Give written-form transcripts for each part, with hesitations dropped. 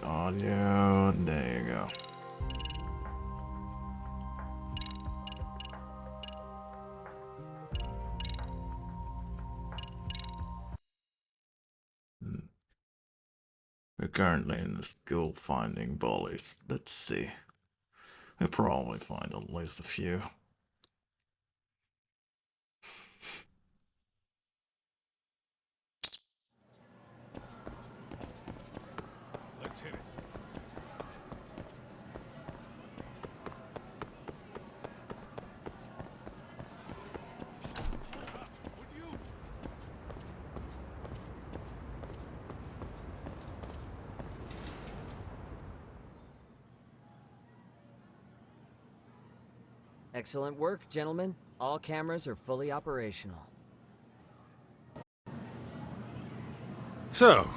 audio. There you go. We're currently in the school finding bullies. Let's see. We'll probably find at least a few. Let's hit it. Excellent work, gentlemen. All cameras are fully operational. So,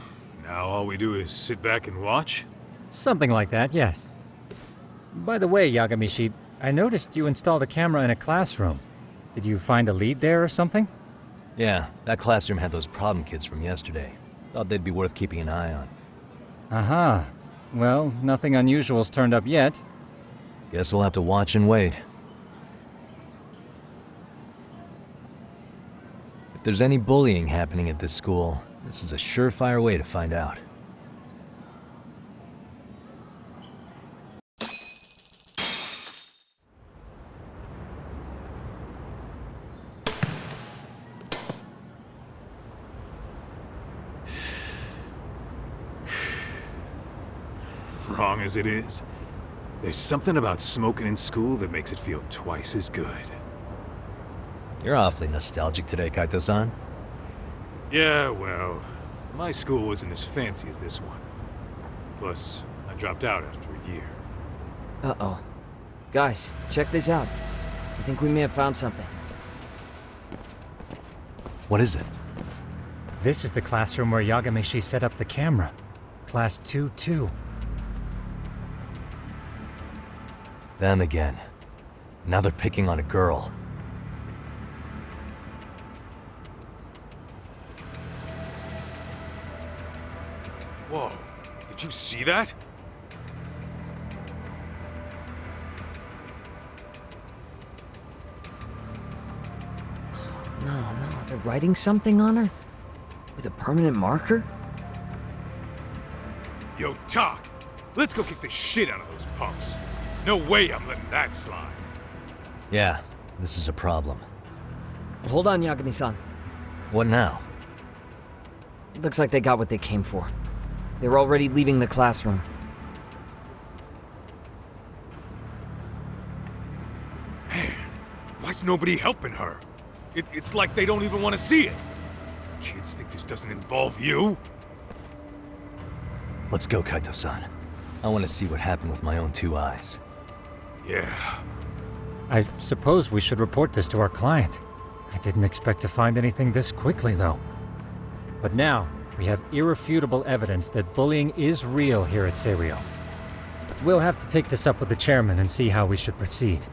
now all we do is sit back and watch? Something like that, yes. By the way, Yagamishi, I noticed you installed a camera in a classroom. Did you find a lead there or something? Yeah, that classroom had those problem kids from yesterday. Thought they'd be worth keeping an eye on. Aha. Well, nothing unusual's turned up yet. Guess we'll have to watch and wait. If there's any bullying happening at this school, this is a surefire way to find out. Wrong as it is, there's something about smoking in school that makes it feel twice as good. You're awfully nostalgic today, Kaito-san. Yeah, well, my school wasn't as fancy as this one. Plus, I dropped out after a year. Uh-oh. Guys, check this out. I think we may have found something. What is it? This is the classroom where Yagamishi set up the camera. Class 2-2. Them again. Now they're picking on a girl. Whoa, did you see that? No, they're writing something on her? With a permanent marker? Yo, Doc, let's go kick the shit out of those punks. No way I'm letting that slide. Yeah, this is a problem. Hold on, Yagami-san. What now? Looks like they got what they came for. They're already leaving the classroom. Man, why's nobody helping her? It's like they don't even want to see it. Kids think this doesn't involve you? Let's go, Kaito-san. I want to see what happened with my own two eyes. Yeah. I suppose we should report this to our client. I didn't expect to find anything this quickly, though. But now, we have irrefutable evidence that bullying is real here at Seiryo. We'll have to take this up with the chairman and see how we should proceed.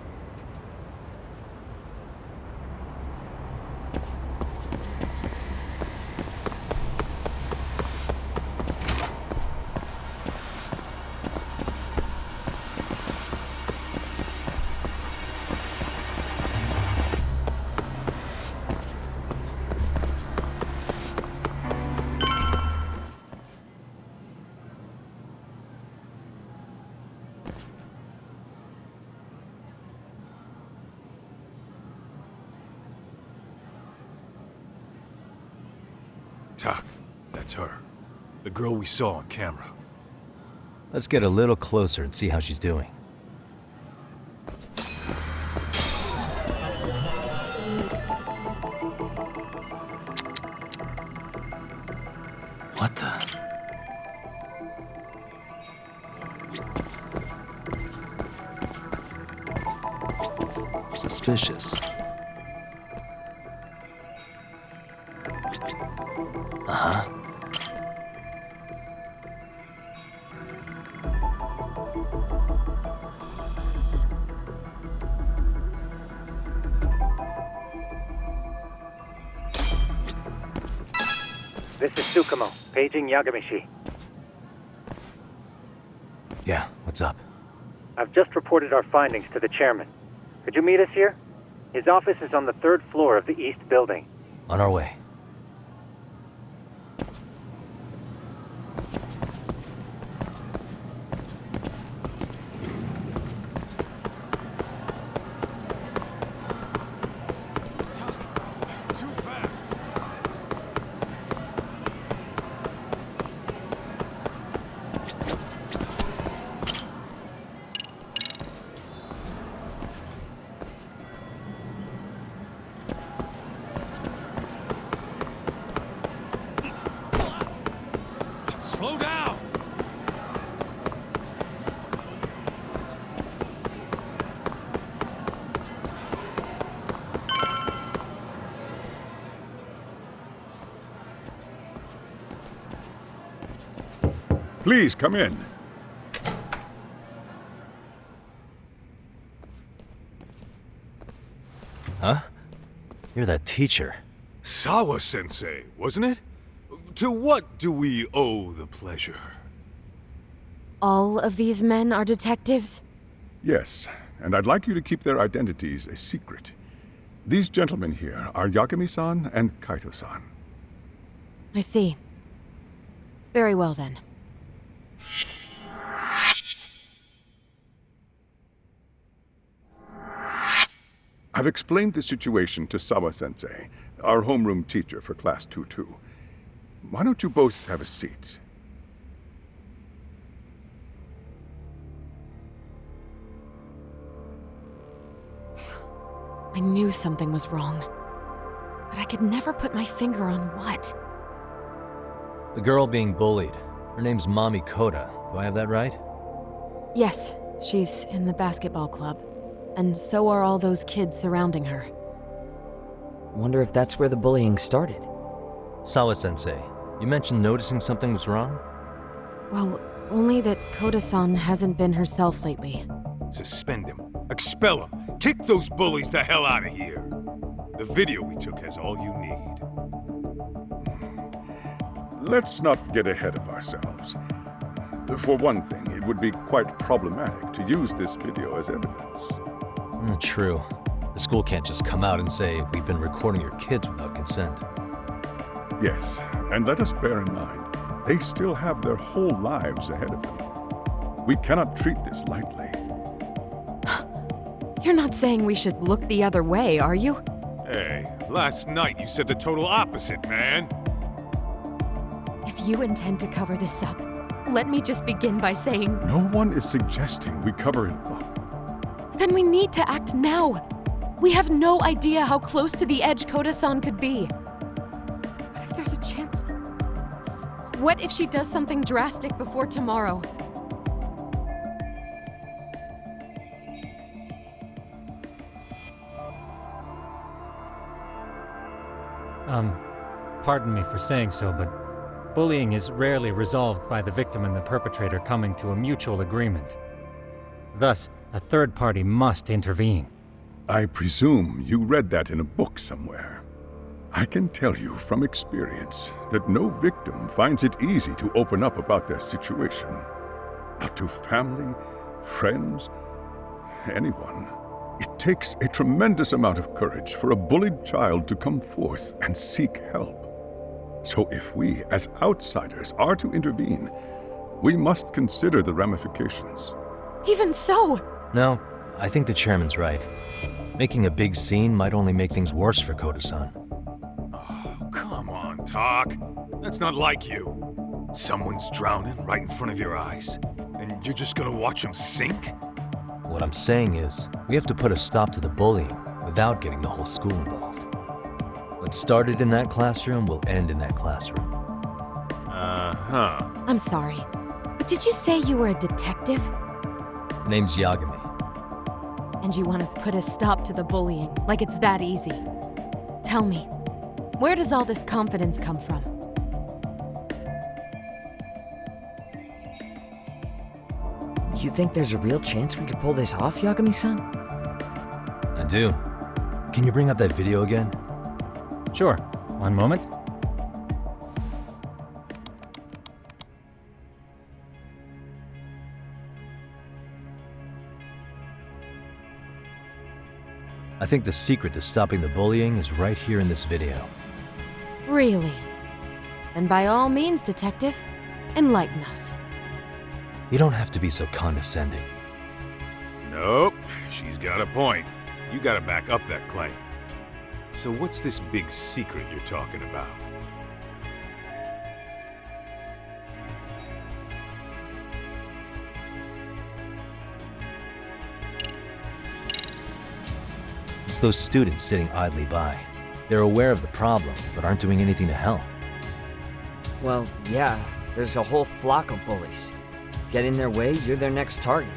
Doc, that's her. The girl we saw on camera. Let's get a little closer and see how she's doing. What the? Suspicious. Uh-huh. This is Tsukumo, paging Yagamishi. Yeah, what's up? I've just reported our findings to the chairman. Could you meet us here? His office is on the 3rd floor of the east building. On our way. Too fast. Slow down. Please come in. Huh? You're that teacher. Sawa-sensei, wasn't it? To what do we owe the pleasure? All of these men are detectives? Yes, and I'd like you to keep their identities a secret. These gentlemen here are Yagami-san and Kaito-san. I see. Very well then. I've explained the situation to Sawa-sensei, our homeroom teacher for Class 2-2. Why don't you both have a seat? I knew something was wrong. But I could never put my finger on what. The girl being bullied. Her name's Mami Koda. Do I have that right? Yes, she's in the basketball club. And so are all those kids surrounding her. Wonder if that's where the bullying started. Sawa-sensei, you mentioned noticing something was wrong? Well, only that Koda-san hasn't been herself lately. Suspend him. Expel him. Kick those bullies the hell out of here. The video we took has all you need. Let's not get ahead of ourselves. For one thing, it would be quite problematic to use this video as evidence. True. The school can't just come out and say, we've been recording your kids without consent. Yes, and let us bear in mind, they still have their whole lives ahead of them. We cannot treat this lightly. You're not saying we should look the other way, are you? Hey, last night you said the total opposite, man. If you intend to cover this up, let me just begin by saying, No one is suggesting we cover it up. then we need to act now. We have no idea how close to the edge Koda-san could be. What if there's a chance? What if she does something drastic before tomorrow? Pardon me for saying so, but bullying is rarely resolved by the victim and the perpetrator coming to a mutual agreement. Thus, a third party must intervene. I presume you read that in a book somewhere. I can tell you from experience that no victim finds it easy to open up about their situation. Not to family, friends, anyone. It takes a tremendous amount of courage for a bullied child to come forth and seek help. So if we, as outsiders, are to intervene, we must consider the ramifications. Even so! No, I think the chairman's right. Making a big scene might only make things worse for Koda-san. Oh, come on, Talk. That's not like you. Someone's drowning right in front of your eyes, and you're just gonna watch him sink? What I'm saying is, we have to put a stop to the bullying without getting the whole school involved. What started in that classroom will end in that classroom. Uh-huh. I'm sorry, but did you say you were a detective? Her name's Yagami. And you want to put a stop to the bullying, like it's that easy? Tell me, where does all this confidence come from? You think there's a real chance we could pull this off, Yagami-san? I do. Can you bring up that video again? Sure. One moment. I think the secret to stopping the bullying is right here in this video. Really? Then by all means, Detective, enlighten us. You don't have to be so condescending. Nope, she's got a point. You gotta back up that claim. So what's this big secret you're talking about? It's those students sitting idly by. They're aware of the problem, but aren't doing anything to help. Well, yeah, there's a whole flock of bullies. Get in their way, you're their next target.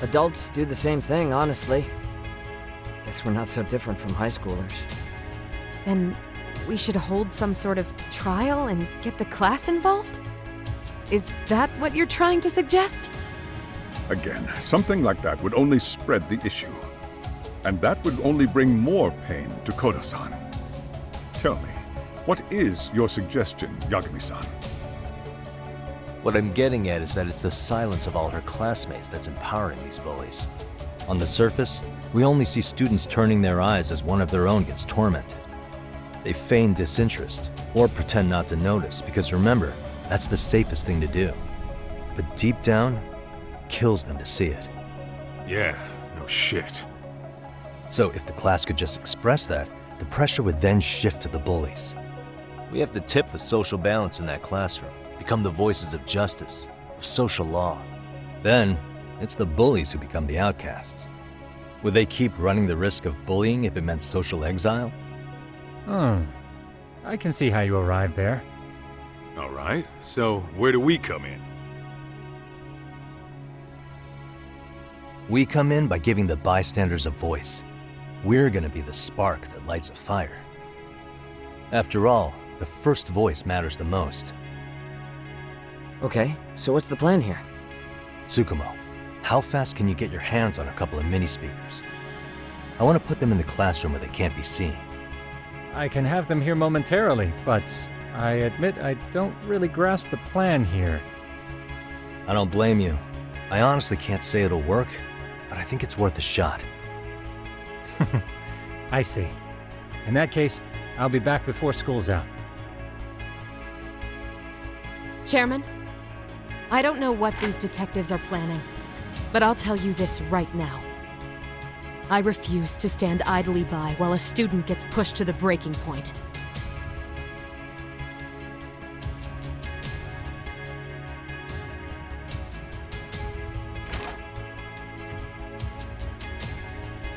Adults do the same thing, honestly. Guess we're not so different from high schoolers. Then we should hold some sort of trial and get the class involved? Is that what you're trying to suggest? Again, something like that would only spread the issue. And that would only bring more pain to Kodo-san. Tell me, what is your suggestion, Yagami-san? What I'm getting at is that it's the silence of all her classmates that's empowering these bullies. On the surface, we only see students turning their eyes as one of their own gets tormented. They feign disinterest, or pretend not to notice, because remember, that's the safest thing to do. But deep down, kills them to see it. Yeah, no shit. So if the class could just express that, the pressure would then shift to the bullies. We have to tip the social balance in that classroom, become the voices of justice, of social law. Then, it's the bullies who become the outcasts. Would they keep running the risk of bullying if it meant social exile? I can see how you arrived there. All right, so where do we come in? We come in by giving the bystanders a voice. We're gonna be the spark that lights a fire. After all, the first voice matters the most. Okay, so what's the plan here? Tsukumo, how fast can you get your hands on a couple of mini speakers? I want to put them in the classroom where they can't be seen. I can have them here momentarily, but I admit I don't really grasp the plan here. I don't blame you. I honestly can't say it'll work, but I think it's worth a shot. I see. In that case, I'll be back before school's out. Chairman, I don't know what these detectives are planning, but I'll tell you this right now. I refuse to stand idly by while a student gets pushed to the breaking point.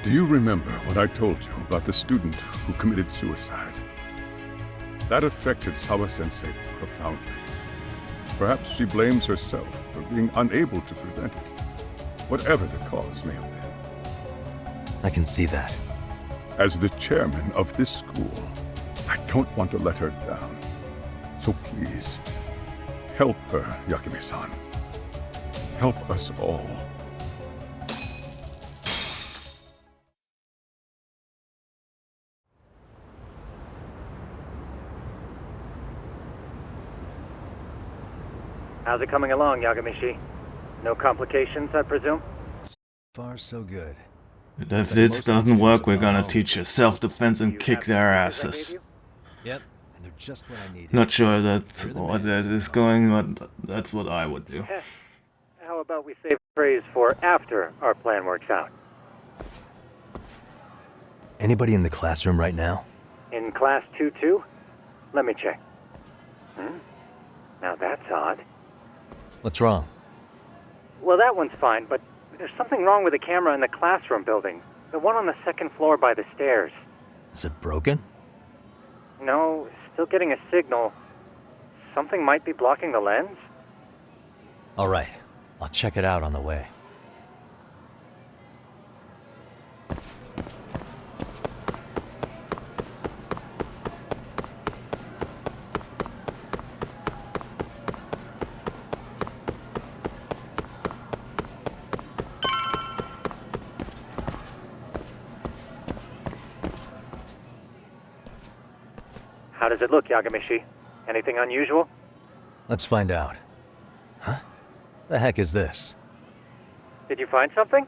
Do you remember what I told you about the student who committed suicide? That affected Sawa-sensei profoundly. Perhaps she blames herself for being unable to prevent it, whatever the cause may have been. I can see that. As the chairman of this school, I don't want to let her down. So please, help her, Yagami-san. Help us all. How's it coming along, Yagamishi? No complications, I presume? Far so good. And if this doesn't work, we're gonna teach you self-defense and kick their asses. Yep, and they're just what I needed. Not sure that's what that is going, but that's what I would do. How about we save praise for after our plan works out? Anybody in the classroom right now? In class 2-2? Let me check. Now that's odd. What's wrong? Well, that one's fine, but there's something wrong with the camera in the classroom building. The one on the second floor by the stairs. Is it broken? No, still getting a signal. Something might be blocking the lens? All right, I'll check it out on the way. How does it look, Yagamishi? Anything unusual? Let's find out. Huh? The heck is this? Did you find something?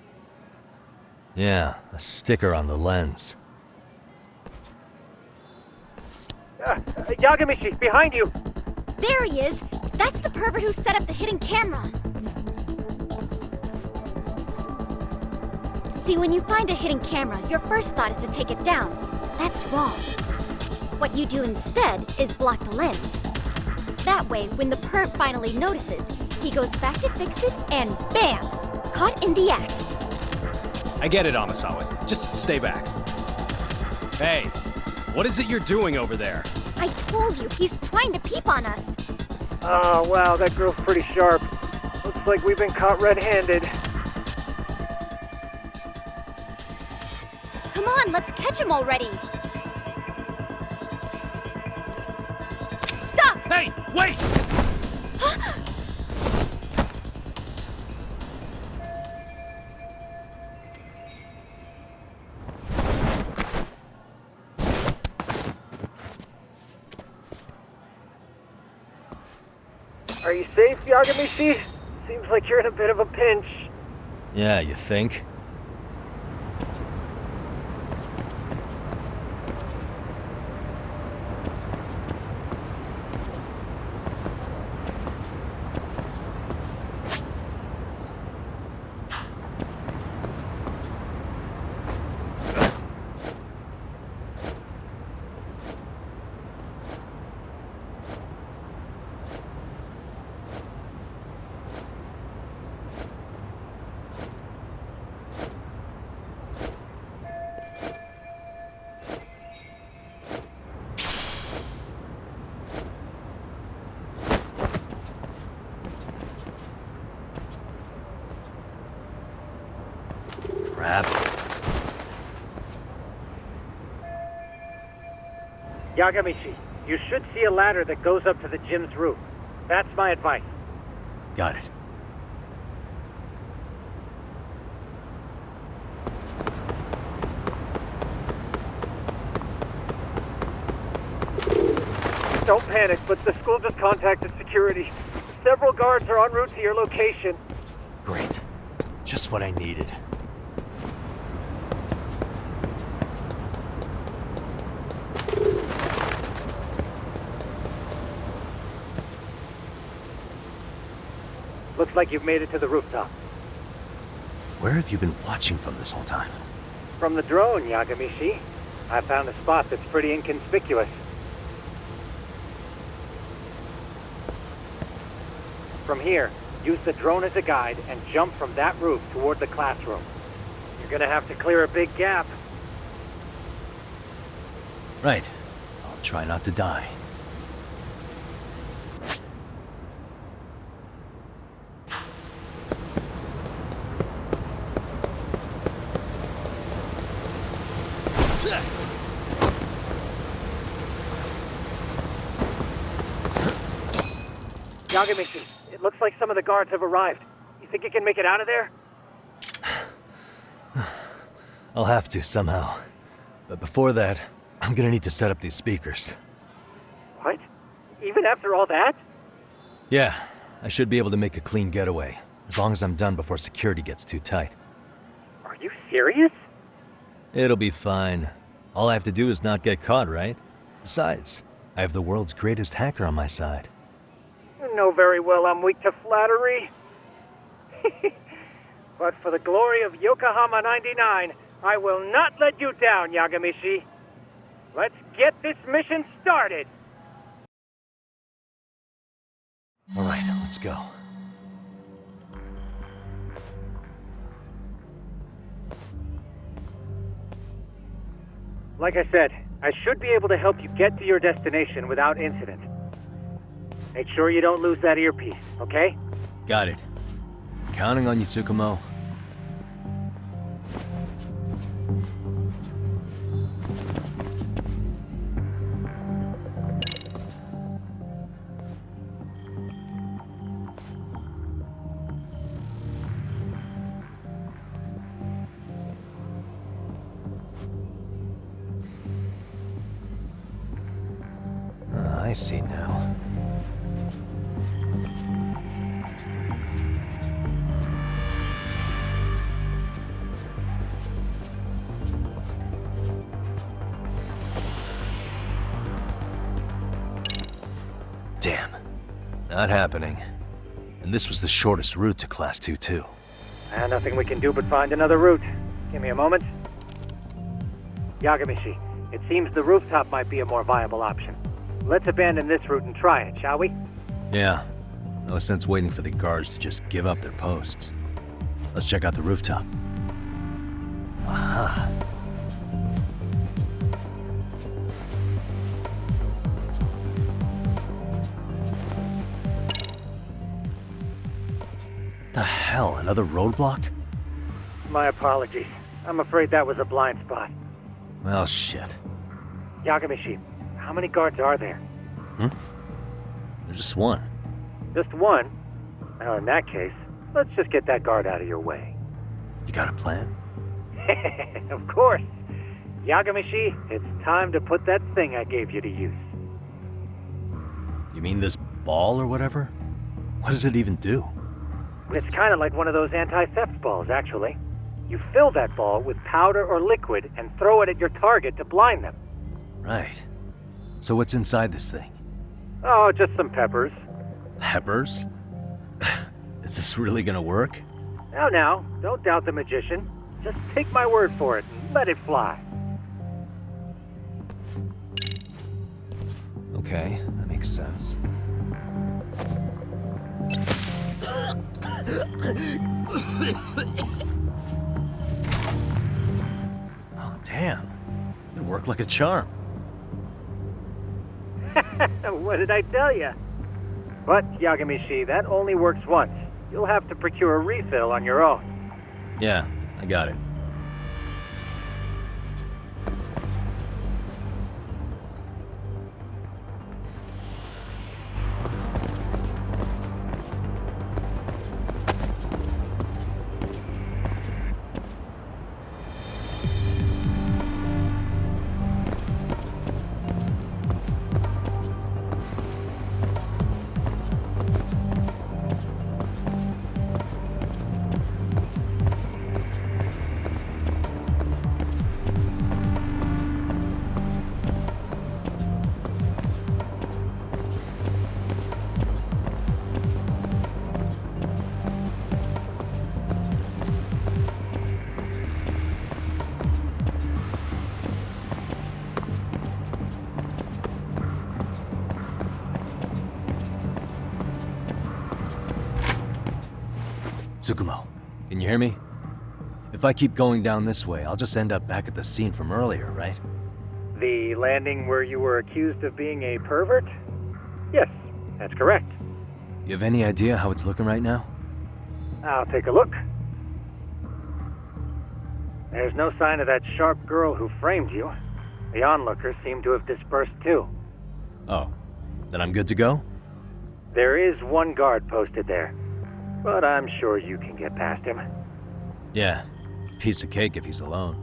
Yeah, a sticker on the lens. Yagamishi, behind you! There he is! That's the pervert who set up the hidden camera! See, when you find a hidden camera, your first thought is to take it down. That's wrong. What you do instead is block the lens. That way, when the perv finally notices, he goes back to fix it and BAM! Caught in the act. I get it, Amasawa. Just stay back. Hey, what is it you're doing over there? I told you, he's trying to peep on us. Oh, wow, that girl's pretty sharp. Looks like we've been caught red-handed. Come on, let's catch him already. Stop! Hey, wait! Are you safe, Yagamishi? Seems like you're in a bit of a pinch. Yeah, you think? Crap. Yagamishi, you should see a ladder that goes up to the gym's roof. That's my advice. Got it. Don't panic, but the school just contacted security. Several guards are en route to your location. Great. Just what I needed. Looks like you've made it to the rooftop. Where have you been watching from this whole time? From the drone, Yagamishi. I found a spot that's pretty inconspicuous. From here, use the drone as a guide and jump from that roof toward the classroom. You're gonna have to clear a big gap. Right. I'll try not to die. Yagamishi, it looks like some of the guards have arrived. You think you can make it out of there? I'll have to, somehow. But before that, I'm gonna need to set up these speakers. What? Even after all that? Yeah, I should be able to make a clean getaway, as long as I'm done before security gets too tight. Are you serious? It'll be fine. All I have to do is not get caught, right? Besides, I have the world's greatest hacker on my side. You know very well I'm weak to flattery. But for the glory of Yokohama 99, I will not let you down, Yagamishi. Let's get this mission started! All right, let's go. Like I said, I should be able to help you get to your destination without incident. Make sure you don't lose that earpiece, okay? Got it. Counting on you, Tsukumo. I see now. Damn. Not happening. And this was the shortest route to Class 2 too. Nothing we can do but find another route. Give me a moment. Yagamishi, it seems the rooftop might be a more viable option. Let's abandon this route and try it, shall we? Yeah. No sense waiting for the guards to just give up their posts. Let's check out the rooftop. Aha. The hell, another roadblock? My apologies. I'm afraid that was a blind spot. Well, shit. Yagamishi, how many guards are there? There's just one. Just one? Well, in that case, let's just get that guard out of your way. You got a plan? Of course. Yagamishi, it's time to put that thing I gave you to use. You mean this ball or whatever? What does it even do? It's kind of like one of those anti-theft balls, actually. You fill that ball with powder or liquid and throw it at your target to blind them. Right. So what's inside this thing? Oh, just some peppers. Peppers? Is this really gonna work? Now, don't doubt the magician. Just take my word for it and let it fly. Okay, that makes sense. Oh, damn. It worked like a charm. What did I tell you? But, Yagamishi, that only works once. You'll have to procure a refill on your own. Yeah, I got it. Tsukumo, can you hear me? If I keep going down this way, I'll just end up back at the scene from earlier, right? The landing where you were accused of being a pervert? Yes, that's correct. You have any idea how it's looking right now? I'll take a look. There's no sign of that sharp girl who framed you. The onlookers seem to have dispersed too. Oh, then I'm good to go? There is one guard posted there, but I'm sure you can get past him. Yeah, piece of cake if he's alone.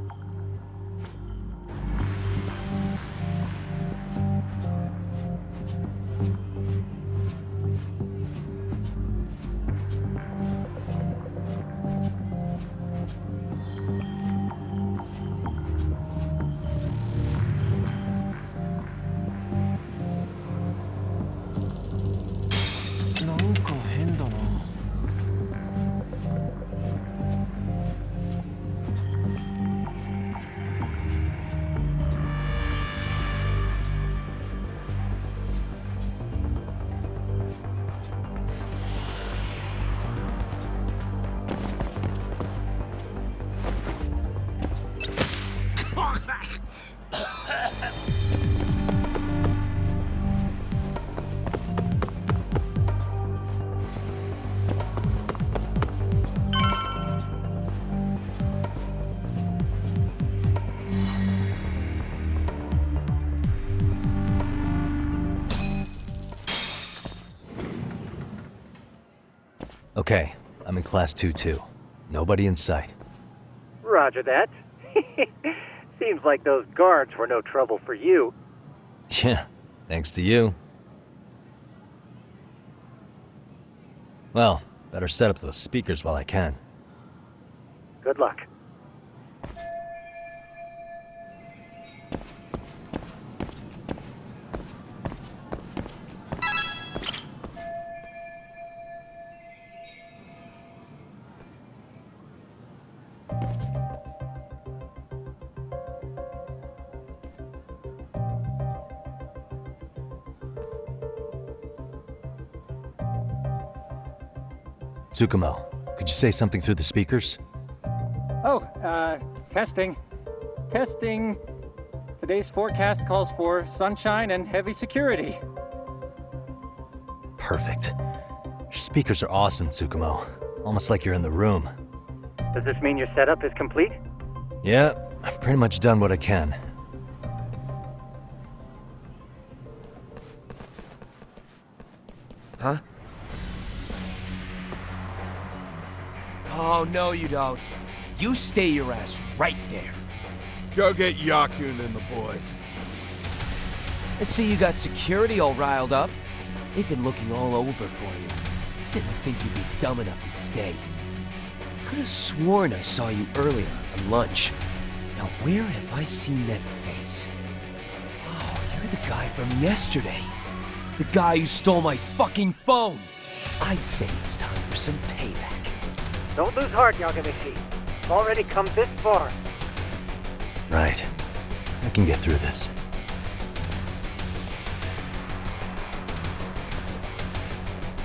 Okay, I'm in Class 2 too. Nobody in sight. Roger that. Seems like those guards were no trouble for you. Yeah, thanks to you. Well, better set up those speakers while I can. Good luck. Tsukumo, could you say something through the speakers? Oh, testing. Testing. Today's forecast calls for sunshine and heavy security. Perfect. Your speakers are awesome, Tsukumo. Almost like you're in the room. Does this mean your setup is complete? Yeah, I've pretty much done what I can. Huh? Oh, no you don't. You stay your ass right there. Go get Yakun and the boys. I see you got security all riled up. They've been looking all over for you. Didn't think you'd be dumb enough to stay. Could have sworn I saw you earlier on lunch. Now where have I seen that face? Oh, you're the guy from yesterday. The guy who stole my fucking phone. I'd say it's time for some payback. Don't lose heart, Yagamishi. You've already come this far. Right. I can get through this.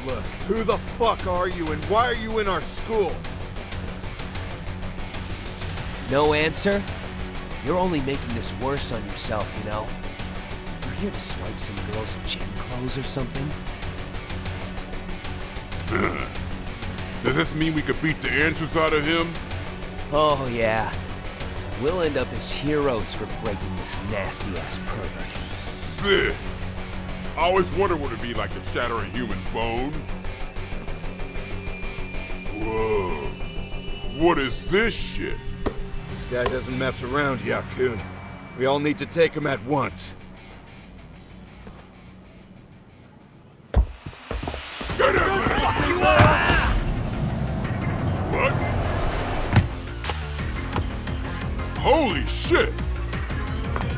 Look, who the fuck are you and why are you in our school? No answer? You're only making this worse on yourself, you know? You're here to swipe some girl's gym clothes or something? Does this mean we could beat the answers out of him? Oh, yeah. We'll end up as heroes for breaking this nasty-ass pervert. Sick! I always wondered what it'd be like to shatter a human bone. Whoa. What is this shit? This guy doesn't mess around, Yakun. We all need to take him at once. Get him! What? Holy shit!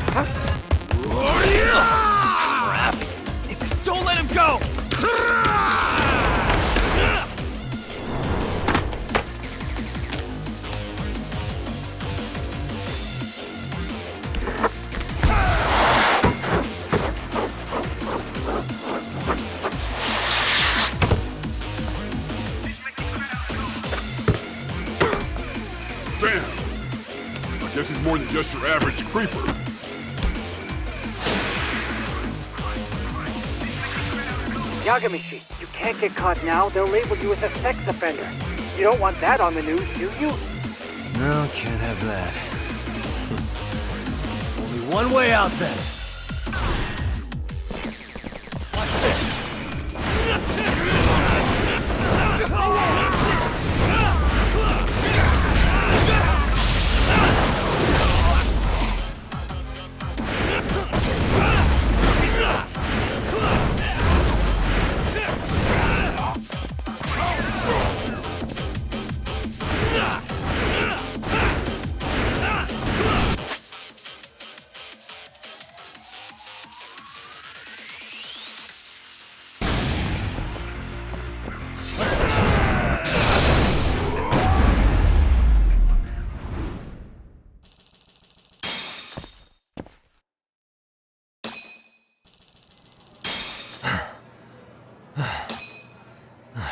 Crap! Don't let him go! Damn! I guess he's more than just your average creeper. Yagamishi, you can't get caught now. They'll label you as a sex offender. You don't want that on the news, do you? No, can't have that. Only one way out then. Watch this.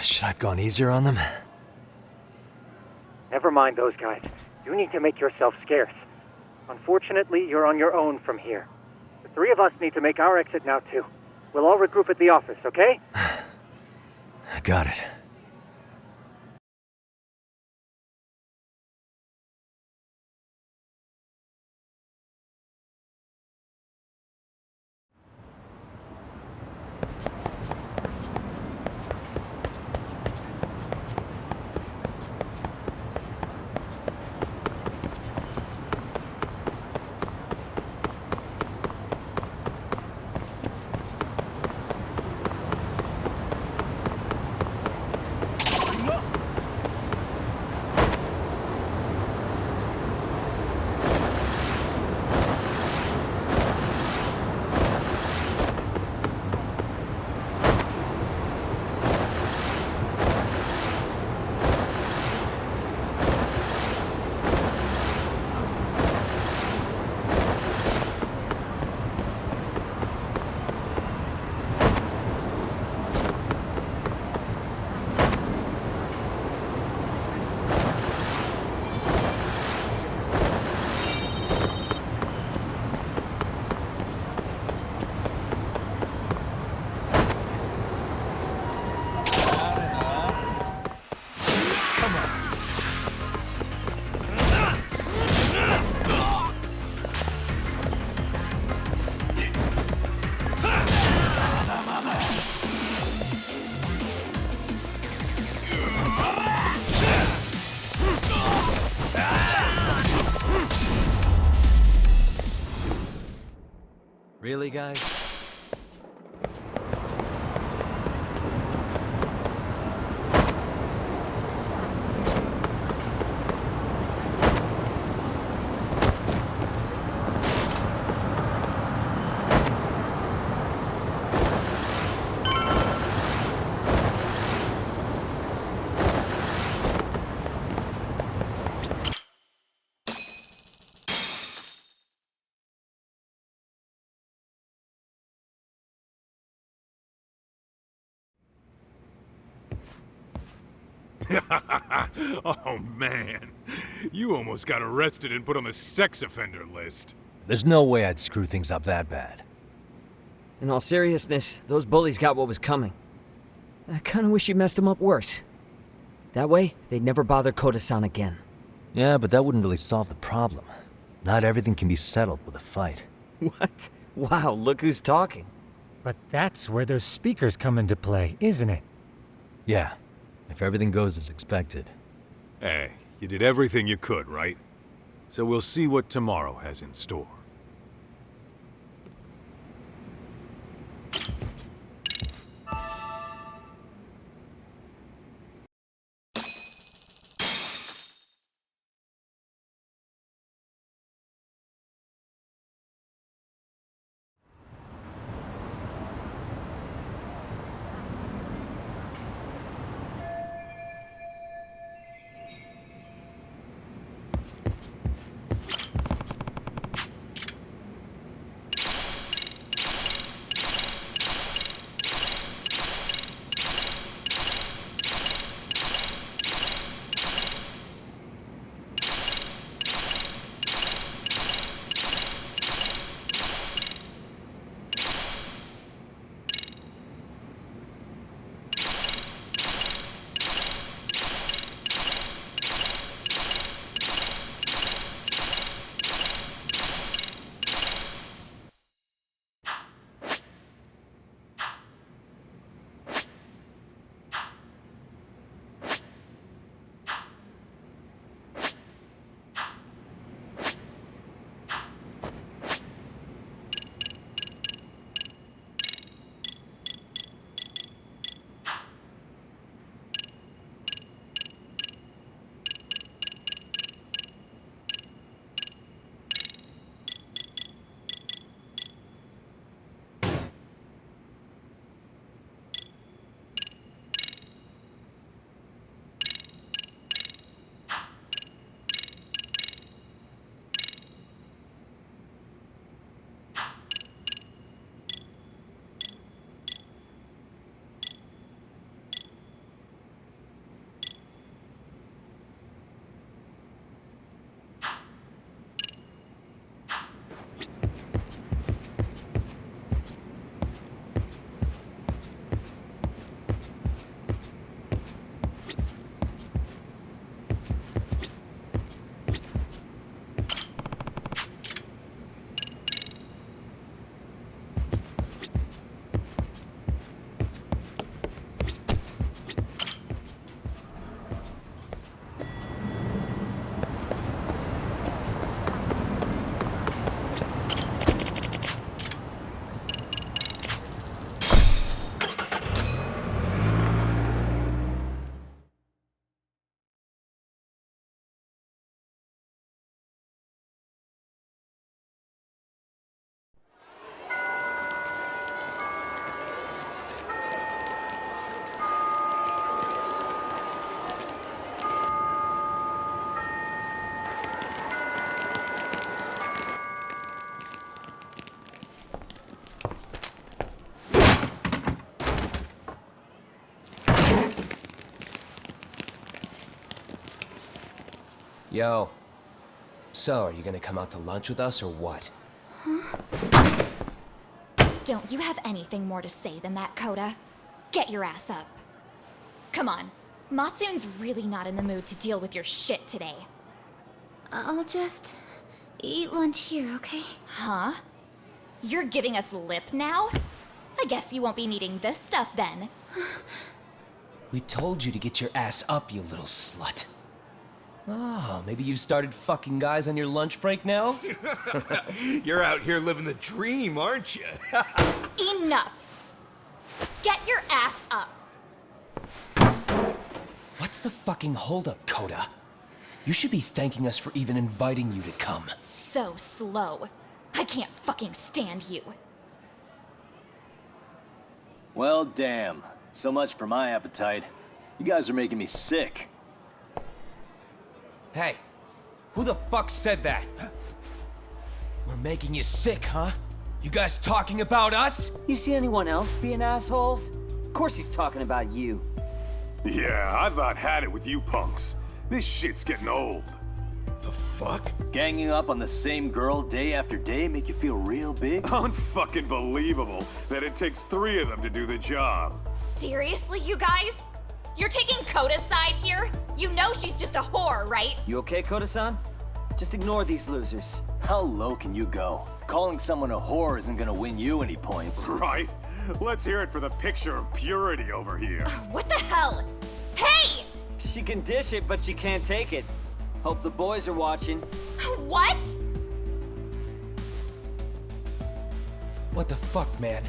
Should I have gone easier on them? Never mind those guys. You need to make yourself scarce. Unfortunately, you're on your own from here. The three of us need to make our exit now, too. We'll all regroup at the office, okay? Got it. Really, guys? Oh man, you almost got arrested and put on the sex offender list. There's no way I'd screw things up that bad. In all seriousness, those bullies got what was coming. I kinda wish you messed them up worse. That way, they'd never bother Koda-san again. Yeah, but that wouldn't really solve the problem. Not everything can be settled with a fight. What? Wow, look who's talking. But that's where those speakers come into play, isn't it? Yeah, if everything goes as expected. Hey, you did everything you could, right? So we'll see what tomorrow has in store. Yo. So, are you gonna come out to lunch with us or what? Don't you have anything more to say than that, Koda? Get your ass up. Come on. Matsun's really not in the mood to deal with your shit today. I'll just eat lunch here, okay? Huh? You're giving us lip now? I guess you won't be needing this stuff then. We told you to get your ass up, you little slut. Oh, maybe you've started fucking guys on your lunch break now? You're out here living the dream, aren't you? Enough! Get your ass up! What's the fucking holdup, Coda? You should be thanking us for even inviting you to come. So slow. I can't fucking stand you. Well, damn. So much for my appetite. You guys are making me sick. Hey, who the fuck said that? We're making you sick, huh? You guys talking about us? You see anyone else being assholes? Of course he's talking about you. Yeah, I've about had it with you punks. This shit's getting old. The fuck? Ganging up on the same girl day after day make you feel real big? Unfucking believable that it takes 3 of them to do the job. Seriously, you guys? You're taking Coda's side here? You know she's just a whore, right? You okay, Koda-san? Just ignore these losers. How low can you go? Calling someone a whore isn't gonna win you any points. Right? Let's hear it for the picture of purity over here. What the hell? Hey! She can dish it, but she can't take it. Hope the boys are watching. What? What the fuck, man?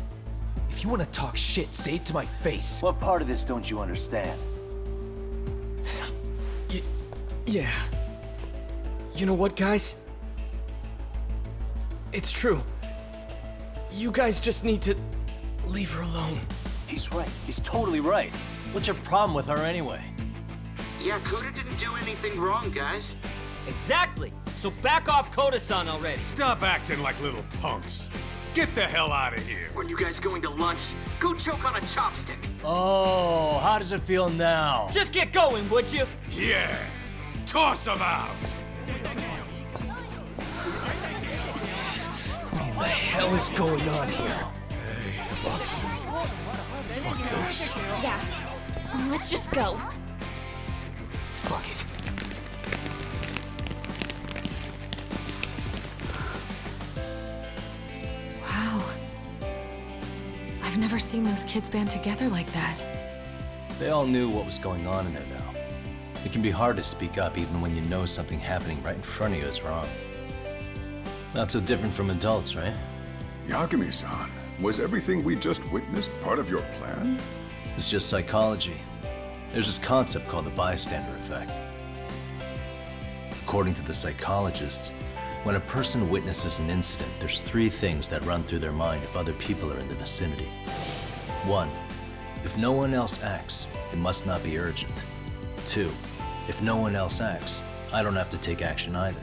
If you want to talk shit, say it to my face. What part of this don't you understand? Yeah. You know what, guys? It's true. You guys just need to leave her alone. He's right. He's totally right. What's your problem with her anyway? Yeah, Coda didn't do anything wrong, guys. Exactly. So back off Koda-san already. Stop acting like little punks. Get the hell out of here. Weren't you guys going to lunch? Go choke on a chopstick. Oh, how does it feel now? Just get going, would you? Yeah. Toss him out. What in the hell is going on here? Hey, Watson. Fuck this. Yeah. Let's just go. Fuck it. Wow. I've never seen those kids band together like that. They all knew what was going on in there now. It can be hard to speak up even when you know something happening right in front of you is wrong. Not so different from adults, right? Yagami-san, was everything we just witnessed part of your plan? It's just psychology. There's this concept called the bystander effect. According to the psychologists, when a person witnesses an incident, there's 3 things that run through their mind if other people are in the vicinity. 1, if no one else acts, it must not be urgent. 2, if no one else acts, I don't have to take action either.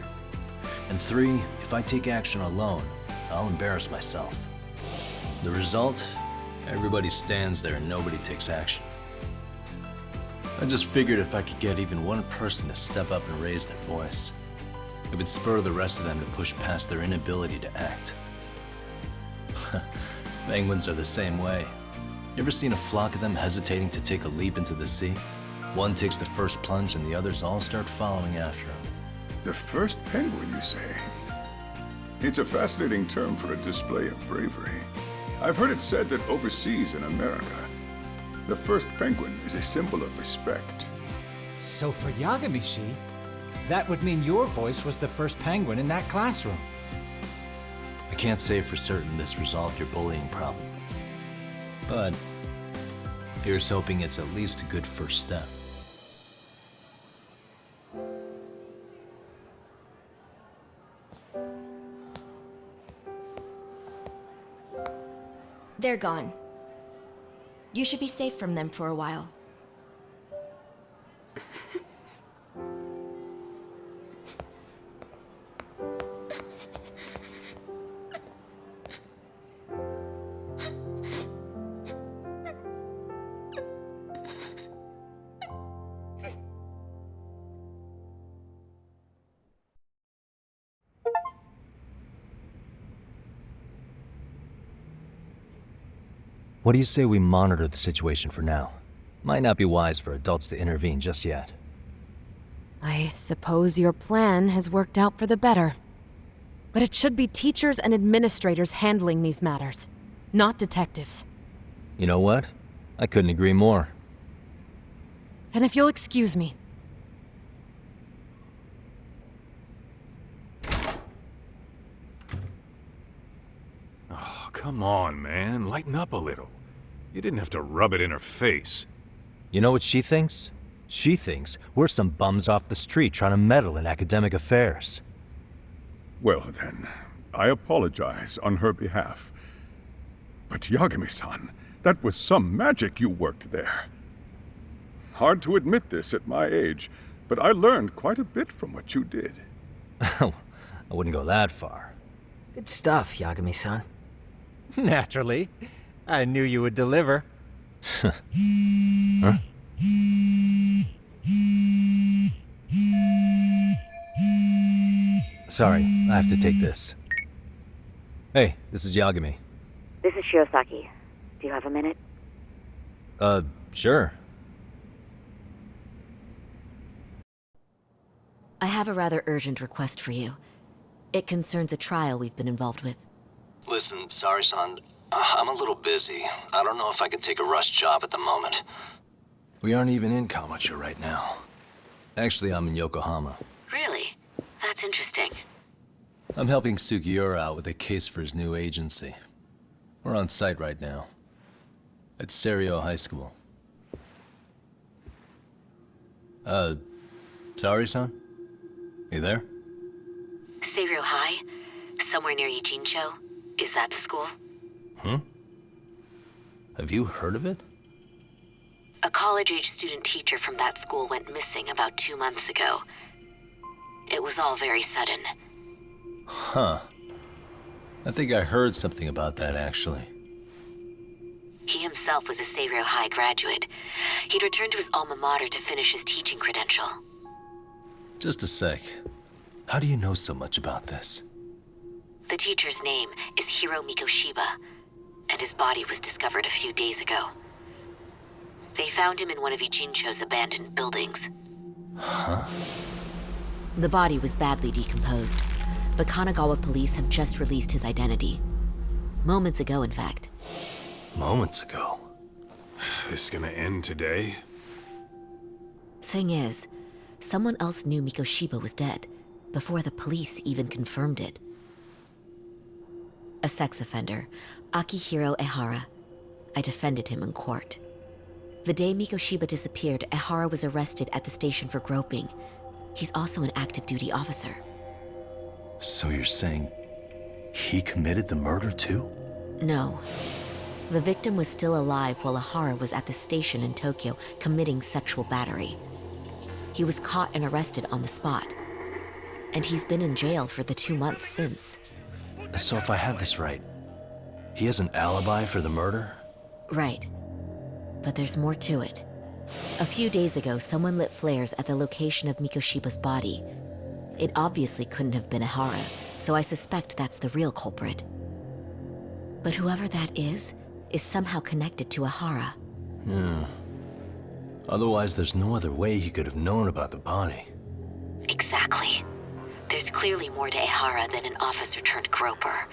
And 3, if I take action alone, I'll embarrass myself. The result? Everybody stands there and nobody takes action. I just figured if I could get even one person to step up and raise their voice, it would spur the rest of them to push past their inability to act. Penguins are the same way. You ever seen a flock of them hesitating to take a leap into the sea? One takes the first plunge and the others all start following after him. The first penguin, you say? It's a fascinating term for a display of bravery. I've heard it said that overseas in America, the first penguin is a symbol of respect. So for Yagami-shi, that would mean your voice was the first penguin in that classroom. I can't say for certain this resolved your bullying problem. But here's hoping it's at least a good first step. They're gone. You should be safe from them for a while. What do you say we monitor the situation for now? Might not be wise for adults to intervene just yet. I suppose your plan has worked out for the better. But it should be teachers and administrators handling these matters, not detectives. You know what? I couldn't agree more. Then if you'll excuse me. come on, man. Lighten up a little. You didn't have to rub it in her face. You know what she thinks? She thinks we're some bums off the street trying to meddle in academic affairs. Well then, I apologize on her behalf. But Yagami-san, that was some magic you worked there. Hard to admit this at my age, but I learned quite a bit from what you did. I wouldn't go that far. Good stuff, Yagami-san. Naturally. I knew you would deliver. Huh? Sorry, I have to take this. Hey, this is Yagami. This is Shirosaki. Do you have a minute? Sure. I have a rather urgent request for you. It concerns a trial we've been involved with. Listen, Sari-san, I'm a little busy. I don't know if I could take a rush job at the moment. We aren't even in Kawachi right now. Actually, I'm in Yokohama. Really? That's interesting. I'm helping Sugiura out with a case for his new agency. We're on site right now. At Seiryo High School. Sari-san? You there? Seiryo High? Somewhere near Ijincho? Is that the school? Have you heard of it? A college-age student teacher from that school went missing about 2 months ago. It was all very sudden. Huh. I think I heard something about that, actually. He himself was a Seiryo High graduate. He'd returned to his alma mater to finish his teaching credential. Just a sec. How do you know so much about this? The teacher's name is Hiro Mikoshiba, and his body was discovered a few days ago. They found him in one of Ijincho's abandoned buildings. Huh? The body was badly decomposed, but Kanagawa police have just released his identity. Moments ago, in fact. Moments ago? This gonna end today? Thing is, someone else knew Mikoshiba was dead, before the police even confirmed it. A sex offender, Akihiro Ehara. I defended him in court. The day Mikoshiba disappeared, Ehara was arrested at the station for groping. He's also an active duty officer. So you're saying he committed the murder too? No. The victim was still alive while Ehara was at the station in Tokyo committing sexual battery. He was caught and arrested on the spot. And he's been in jail for the 2 months since. So if I have this right, he has an alibi for the murder? Right. But there's more to it. A few days ago, someone lit flares at the location of Mikoshiba's body. It obviously couldn't have been Ehara, so I suspect that's the real culprit. But whoever that is somehow connected to Ehara. Otherwise, there's no other way he could have known about the body. Exactly. There's clearly more to Ehara than an officer-turned-groper.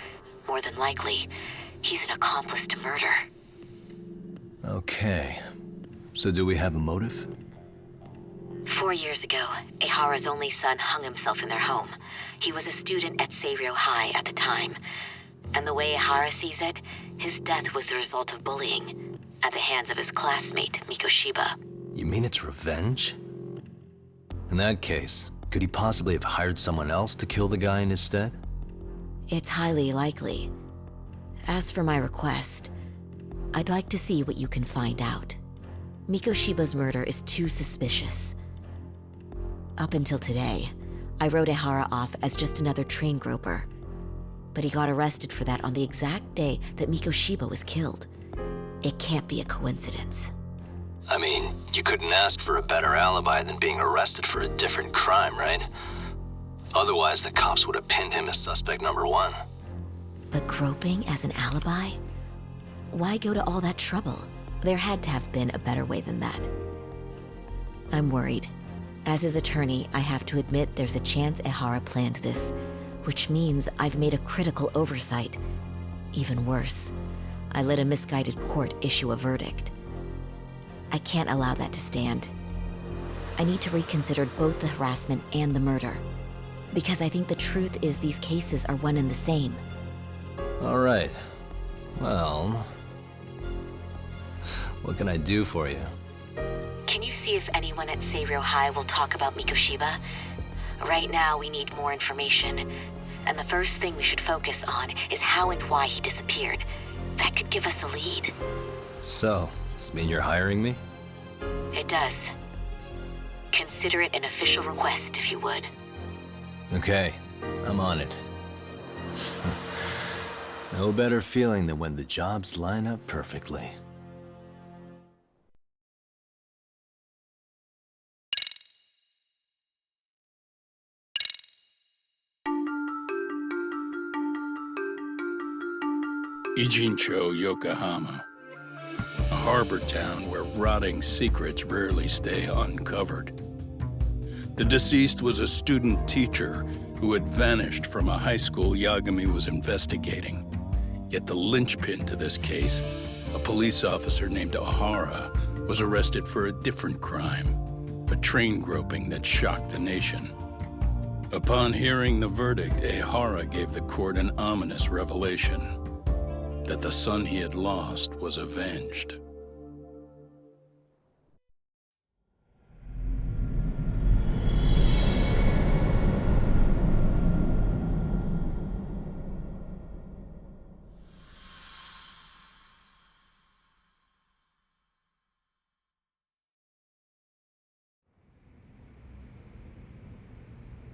More than likely, he's an accomplice to murder. Okay. So do we have a motive? 4 years ago, Ehara's only son hung himself in their home. He was a student at Seiryo High at the time. And the way Ehara sees it, his death was the result of bullying at the hands of his classmate, Mikoshiba. You mean it's revenge? In that case, could he possibly have hired someone else to kill the guy in his stead? It's highly likely. As for my request, I'd like to see what you can find out. Mikoshiba's murder is too suspicious. Up until today, I wrote Ehara off as just another train groper. But he got arrested for that on the exact day that Mikoshiba was killed. It can't be a coincidence. I mean, you couldn't ask for a better alibi than being arrested for a different crime, right? Otherwise, the cops would have pinned him as suspect number 1. But groping as an alibi? Why go to all that trouble? There had to have been a better way than that. I'm worried. As his attorney, I have to admit there's a chance Ehara planned this, which means I've made a critical oversight. Even worse, I let a misguided court issue a verdict. I can't allow that to stand. I need to reconsider both the harassment and the murder, because I think the truth is these cases are one and the same. All right. Well, what can I do for you? Can you see if anyone at Seiryō High will talk about Mikoshiba? Right now, we need more information. And the first thing we should focus on is how and why he disappeared. That could give us a lead. So, does this mean you're hiring me? It does. Consider it an official request, if you would. Okay, I'm on it. No better feeling than when the jobs line up perfectly. Ijincho, Yokohama. A harbor town where rotting secrets rarely stay uncovered. The deceased was a student teacher who had vanished from a high school Yagami was investigating. Yet the linchpin to this case, a police officer named Ohara, was arrested for a different crime, a train groping that shocked the nation. Upon hearing the verdict, Ohara gave the court an ominous revelation: that the son he had lost was avenged.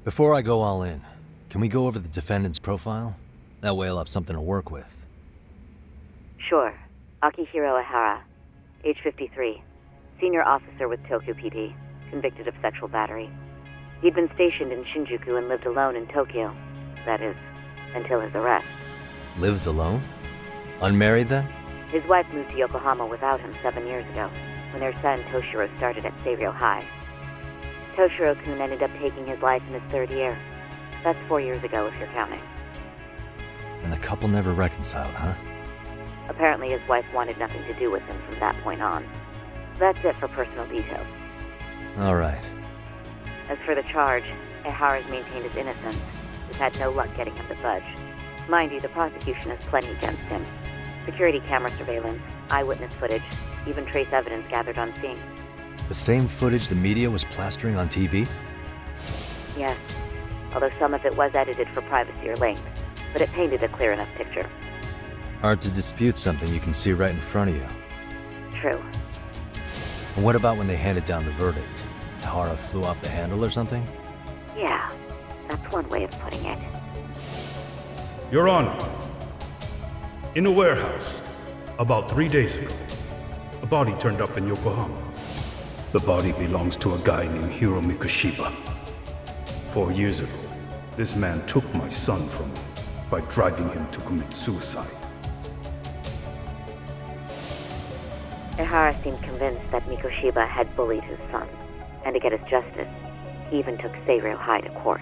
Before I go all in, can we go over the defendant's profile? That way I'll have something to work with. Sure. Akihiro Ehara, age 53, senior officer with Tokyo PD, convicted of sexual battery. He'd been stationed in Shinjuku and lived alone in Tokyo. That is, until his arrest. Lived alone? Unmarried then? His wife moved to Yokohama without him 7 years ago, when their son Toshiro started at Seiryō High. Toshiro-kun ended up taking his life in his 3rd year. That's 4 years ago, if you're counting. And the couple never reconciled, huh? Apparently his wife wanted nothing to do with him from that point on. That's it for personal details. All right. As for the charge, Ehara's maintained his innocence. We've had no luck getting him to budge. Mind you, the prosecution has plenty against him. Security camera surveillance, eyewitness footage, even trace evidence gathered on scene. The same footage the media was plastering on TV? Yes, although some of it was edited for privacy or length, but it painted a clear enough picture. Hard to dispute something you can see right in front of you. True. And what about when they handed down the verdict? Ehara flew off the handle or something? Yeah, that's one way of putting it. Your Honor, in a warehouse, about 3 days ago, a body turned up in Yokohama. The body belongs to a guy named Hiro Mikoshiba. 4 years ago, this man took my son from me by driving him to commit suicide. Ehara seemed convinced that Mikoshiba had bullied his son, and to get his justice, he even took Seiryō High to court.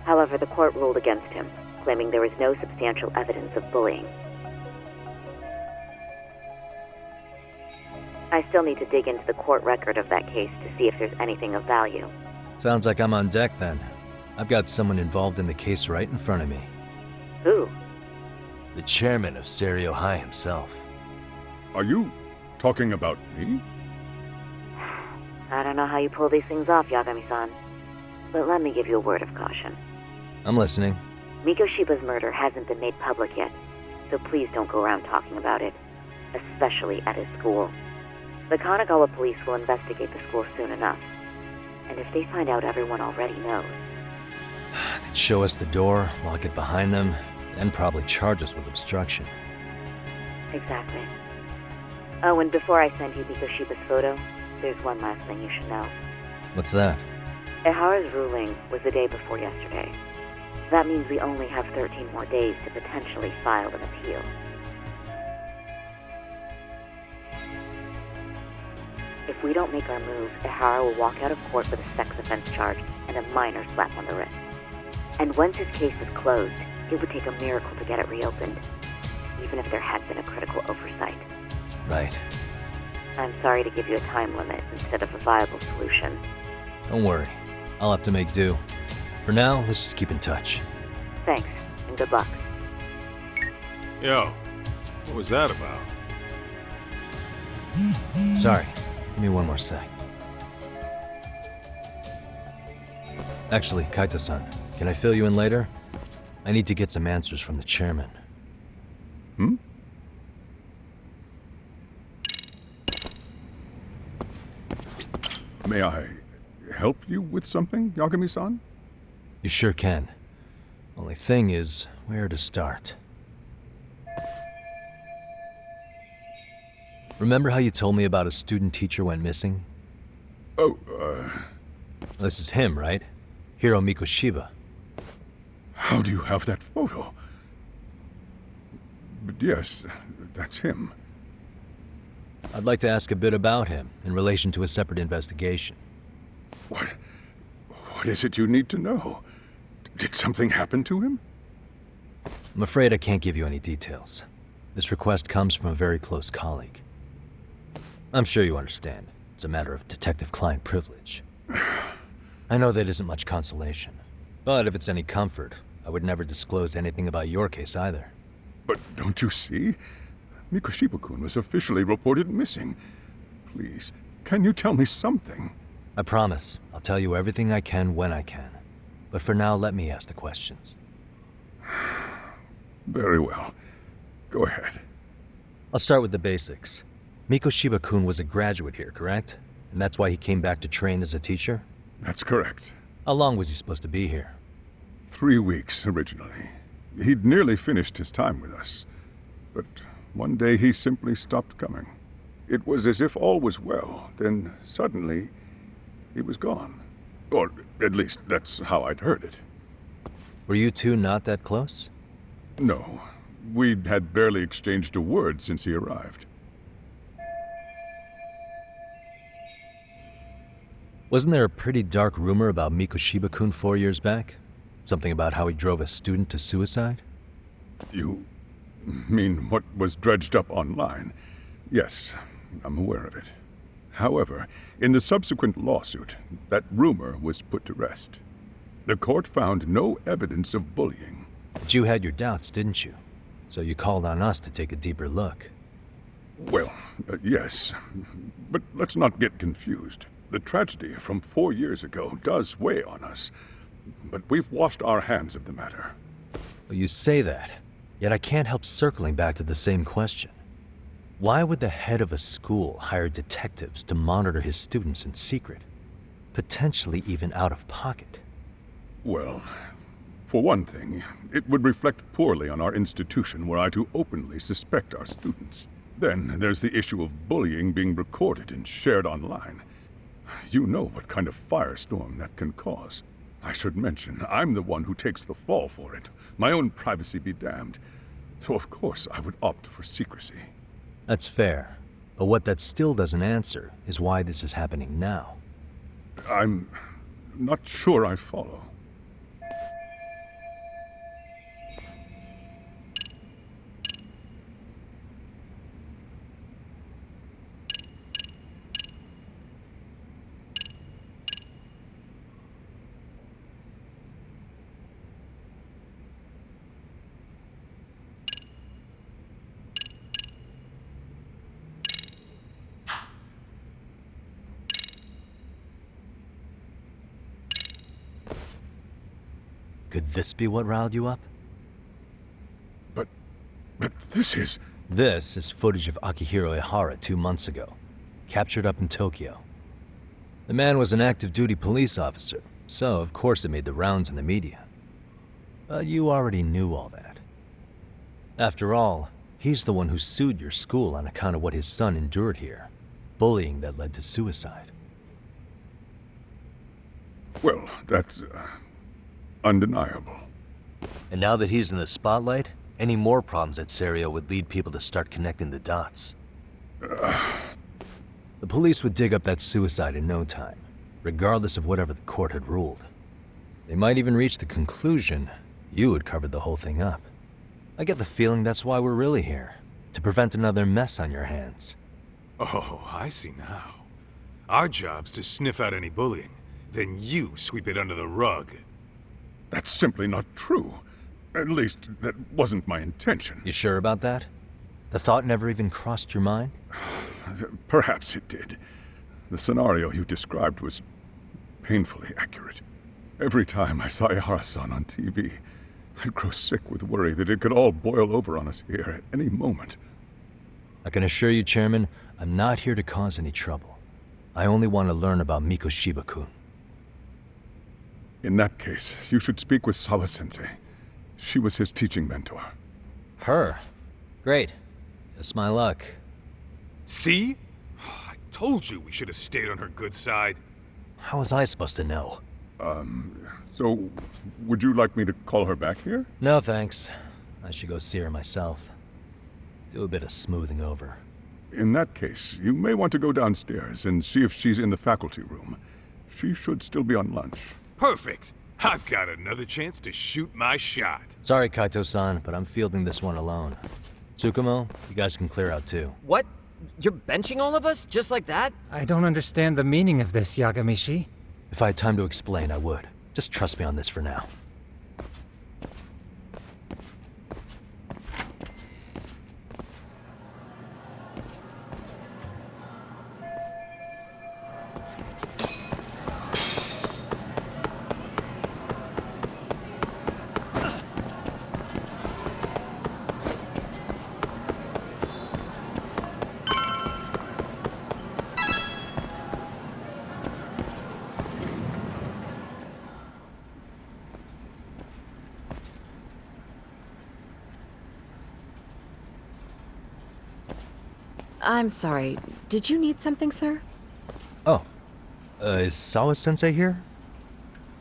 However, the court ruled against him, claiming there was no substantial evidence of bullying. I still need to dig into the court record of that case to see if there's anything of value. Sounds like I'm on deck then. I've got someone involved in the case right in front of me. Who? The chairman of Seiryō High himself. Are you talking about me? I don't know how you pull these things off, Yagami-san. But let me give you a word of caution. I'm listening. Mikoshiba's murder hasn't been made public yet, so please don't go around talking about it, especially at his school. The Kanagawa police will investigate the school soon enough, and if they find out everyone already knows... They'd show us the door, lock it behind them, then probably charge us with obstruction. Exactly. Oh, and before I send you Mikoshiba's photo, there's one last thing you should know. What's that? Ehara's ruling was the day before yesterday. That means we only have 13 more days to potentially file an appeal. If we don't make our move, Ehara will walk out of court with a sex offense charge and a minor slap on the wrist. And once his case is closed, it would take a miracle to get it reopened, even if there had been a critical oversight. Right. I'm sorry to give you a time limit instead of a viable solution. Don't worry. I'll have to make do. For now, let's just keep in touch. Thanks, and good luck. Yo, What was that about? Sorry, give me one more sec. Actually, Kaito-san, can I fill you in later? I need to get some answers from the chairman. May I help you with something, Yagami-san? You sure can. Only thing is, where to start? Remember how you told me about a student teacher went missing? Oh, This is him, right? Hiro Mikoshiba. How do you have that photo? But yes, that's him. I'd like to ask a bit about him in relation to a separate investigation. What is it you need to know? Did something happen to him? I'm afraid I can't give you any details. This request comes from a very close colleague. I'm sure you understand. It's a matter of detective-client privilege. I know that isn't much consolation. But if it's any comfort, I would never disclose anything about your case either. But don't you see? Mikoshiba-kun was officially reported missing. Please, can you tell me something? I promise. I'll tell you everything I can when I can. But for now, let me ask the questions. Very well. Go ahead. I'll start with the basics. Mikoshiba-kun was a graduate here, correct? And that's why he came back to train as a teacher? That's correct. How long was he supposed to be here? 3 weeks, originally. He'd nearly finished his time with us. But one day he simply stopped coming. It was as if all was well, then suddenly he was gone. Or at least that's how I'd heard it. Were you two not that close? No. We'd had barely exchanged a word since he arrived. Wasn't there a pretty dark rumor about Mikoshiba-kun 4 years back? Something about how he drove a student to suicide? You mean what was dredged up online? Yes, I'm aware of it. However, in the subsequent lawsuit, that rumor was put to rest. The court found no evidence of bullying. But you had your doubts, didn't you? So you called on us to take a deeper look. Well, yes. But let's not get confused. The tragedy from 4 years ago does weigh on us. But we've washed our hands of the matter. Well, you say that, yet I can't help circling back to the same question. Why would the head of a school hire detectives to monitor his students in secret? Potentially even out of pocket. Well, for one thing, it would reflect poorly on our institution were I to openly suspect our students. Then there's the issue of bullying being recorded and shared online. You know what kind of firestorm that can cause. I should mention, I'm the one who takes the fall for it. My own privacy be damned. So of course I would opt for secrecy. That's fair. But what that still doesn't answer is why this is happening now. I'm not sure I follow. Could this be what riled you up? But this is... This is footage of Akihiro Ihara 2 months ago, captured up in Tokyo. The man was an active duty police officer, so of course it made the rounds in the media. But you already knew all that. After all, he's the one who sued your school on account of what his son endured here, bullying that led to suicide. Well, that's undeniable. And now that he's in the spotlight, any more problems at Serio would lead people to start connecting the dots. The police would dig up that suicide in no time, regardless of whatever the court had ruled. They might even reach the conclusion you had covered the whole thing up. I get the feeling that's why we're really here, to prevent another mess on your hands. Oh, I see now. Our job's to sniff out any bullying, then you sweep it under the rug. That's simply not true. At least, that wasn't my intention. You sure about that? The thought never even crossed your mind? Perhaps it did. The scenario you described was painfully accurate. Every time I saw Ihara-san on TV, I'd grow sick with worry that it could all boil over on us here at any moment. I can assure you, Chairman, I'm not here to cause any trouble. I only want to learn about Mikoshiba-kun. In that case, you should speak with Sawa-sensei. She was his teaching mentor. Her? Great. It's my luck. See? I told you we should have stayed on her good side. How was I supposed to know? So, would you like me to call her back here? No, thanks. I should go see her myself. Do a bit of smoothing over. In that case, you may want to go downstairs and see if she's in the faculty room. She should still be on lunch. Perfect. I've got another chance to shoot my shot. Sorry, Kaito-san, but I'm fielding this one alone. Tsukumo, you guys can clear out too. What? You're benching all of us just like that? I don't understand the meaning of this, Yagamishi. If I had time to explain, I would. Just trust me on this for now. I'm sorry. Did you need something, sir? Oh. Is Sawa-sensei here?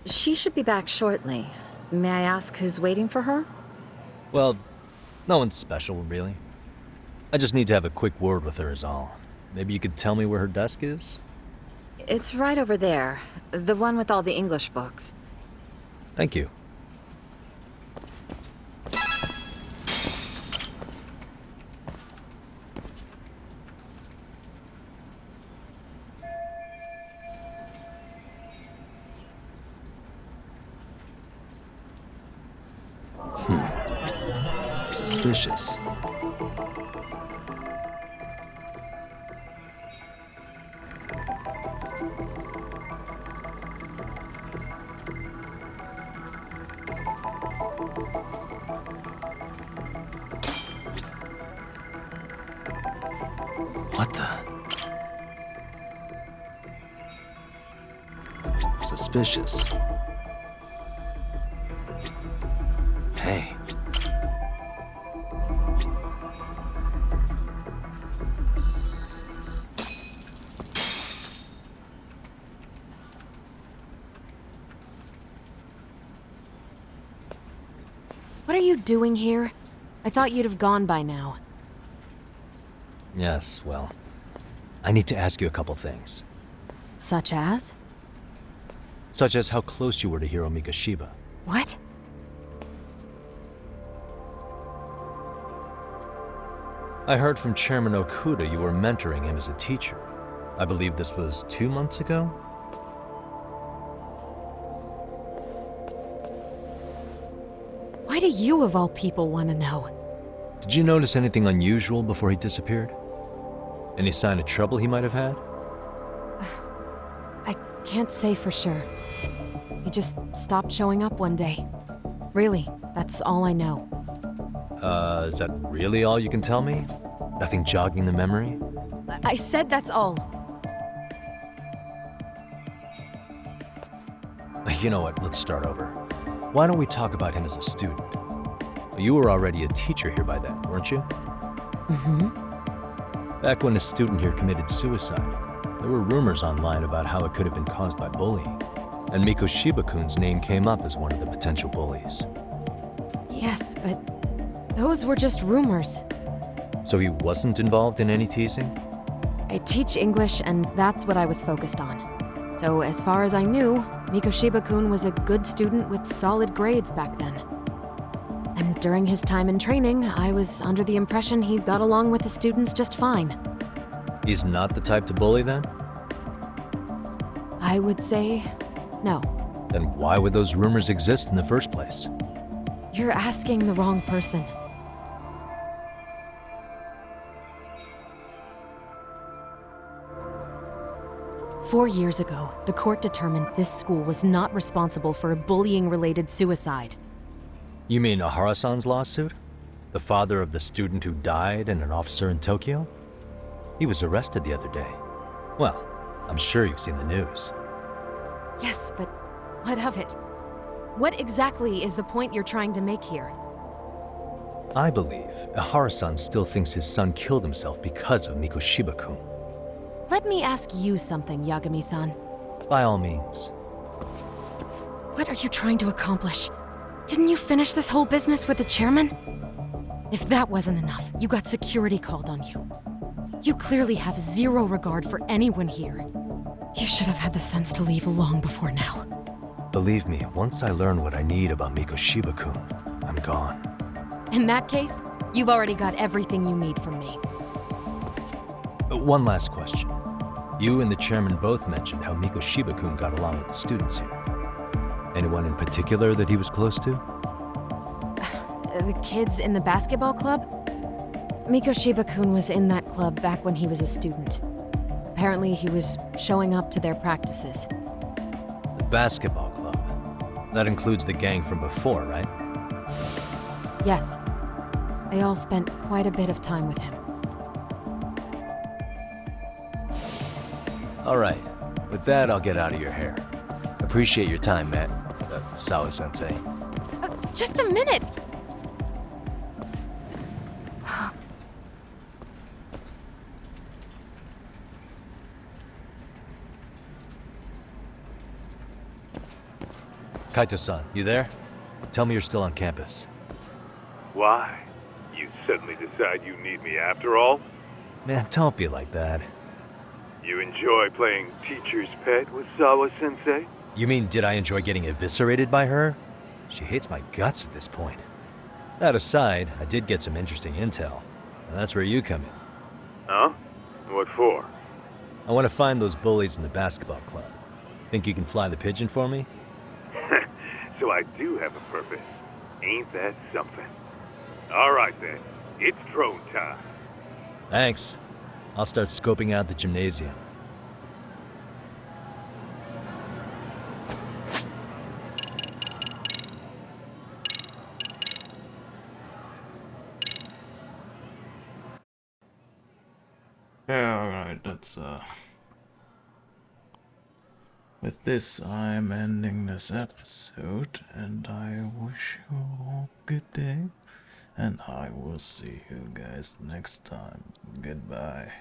She should be back shortly. May I ask who's waiting for her? Well, no one's special, really. I just need to have a quick word with her is all. Maybe you could tell me where her desk is? It's right over there. The one with all the English books. Thank you. Suspicious. What the? Suspicious. Hey. What are you doing here? I thought you'd have gone by now. Yes, well, I need to ask you a couple things. Such as? Such as how close you were to Hiro Mikoshiba. What? I heard from Chairman Okuda you were mentoring him as a teacher. I believe this was 2 months ago? Why do you, of all people, want to know? Did you notice anything unusual before he disappeared? Any sign of trouble he might have had? I can't say for sure. He just stopped showing up one day. Really, that's all I know. Is that really all you can tell me? Nothing jogging the memory? I said that's all. You know what, let's start over. Why don't we talk about him as a student? You were already a teacher here by then, weren't you? Mm-hmm. Back when a student here committed suicide, there were rumors online about how it could have been caused by bullying. And Mikoshiba-kun's name came up as one of the potential bullies. Yes, but those were just rumors. So he wasn't involved in any teasing? I teach English, and that's what I was focused on. So as far as I knew, Mikoshiba-kun was a good student with solid grades back then. And during his time in training, I was under the impression he got along with the students just fine. He's not the type to bully then? I would say no. Then why would those rumors exist in the first place? You're asking the wrong person. 4 years ago, the court determined this school was not responsible for a bullying-related suicide. You mean Ahara-san's lawsuit? The father of the student who died and an officer in Tokyo? He was arrested the other day. Well, I'm sure you've seen the news. Yes, but what of it? What exactly is the point you're trying to make here? I believe Ahara-san still thinks his son killed himself because of Mikoshiba-kun. Let me ask you something, Yagami-san. By all means. What are you trying to accomplish? Didn't you finish this whole business with the chairman? If that wasn't enough, you got security called on you. You clearly have zero regard for anyone here. You should have had the sense to leave long before now. Believe me, once I learn what I need about Mikoshiba-kun, I'm gone. In that case, you've already got everything you need from me. One last question. You and the chairman both mentioned how Mikoshiba-kun got along with the students here. Anyone in particular that he was close to? The kids in the basketball club? Mikoshiba-kun was in that club back when he was a student. Apparently, he was showing up to their practices. The basketball club? That includes the gang from before, right? Yes. They all spent quite a bit of time with him. All right. With that, I'll get out of your hair. Appreciate your time, Matt. Sawa-sensei. Just a minute! Kaito-san, you there? Tell me you're still on campus. Why? You suddenly decide you need me after all? Man, don't be like that. You enjoy playing teacher's pet with Sawa-sensei? You mean, did I enjoy getting eviscerated by her? She hates my guts at this point. That aside, I did get some interesting intel. And that's where you come in. Huh? What for? I want to find those bullies in the basketball club. Think you can fly the pigeon for me? So I do have a purpose. Ain't that something? All right then, it's drone time. Thanks. I'll start scoping out the gymnasium. Yeah, alright, that's, with this, I'm ending this episode, and I wish you all a good day, and I will see you guys next time. Goodbye.